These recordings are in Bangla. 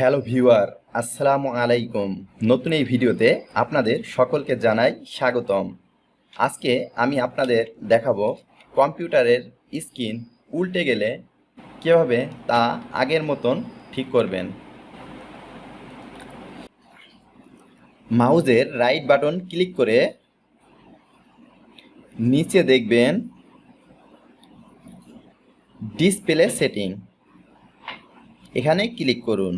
হ্যালো ভিউয়ার, আসসালামু আলাইকুম। নতুন এই ভিডিওতে আপনাদের সকলকে জানাই স্বাগতম। আজকে আমি আপনাদের দেখাবো কম্পিউটারের স্ক্রিন উল্টে গেলে কিভাবে তা আগের মতন ঠিক করবেন। মাউসের রাইট বাটন ক্লিক করে নিচে দেখবেন ডিসপ্লে সেটিং, এখানে ক্লিক করুন।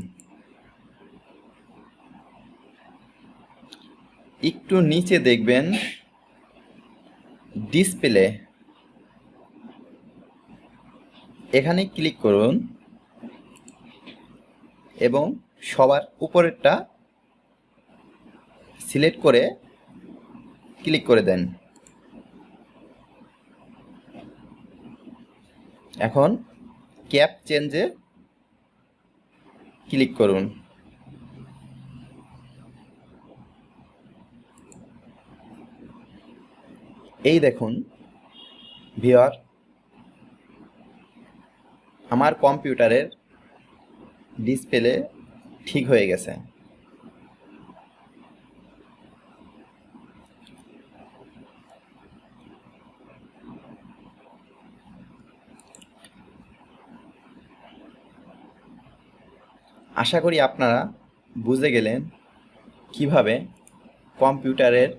একটু নিচে দেখবেন ডিসপ্লে, এখানে ক্লিক করুন এবং সবার উপরেরটা সিলেক্ট করে ক্লিক করে দেন। এখন ক্যাপ চেঞ্জে ক্লিক করুন। এই দেখুন ভিউয়ার, আমার কম্পিউটারের ডিসপ্লে ঠিক হয়ে গেছে। আশা করি আপনারা বুঝে গেলেন কিভাবে কম্পিউটারের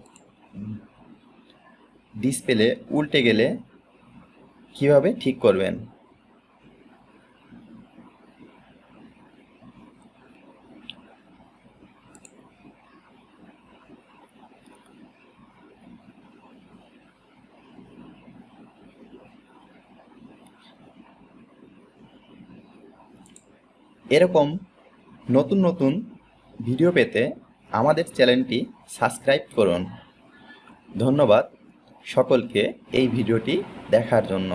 ডিসপ্লে উল্টে গেলে কিভাবে ঠিক করবেন। এরকম নতুন নতুন ভিডিও পেতে আমাদের চ্যানেলটি সাবস্ক্রাইব করুন। ধন্যবাদ সকলকে এই ভিডিওটি দেখার জন্য।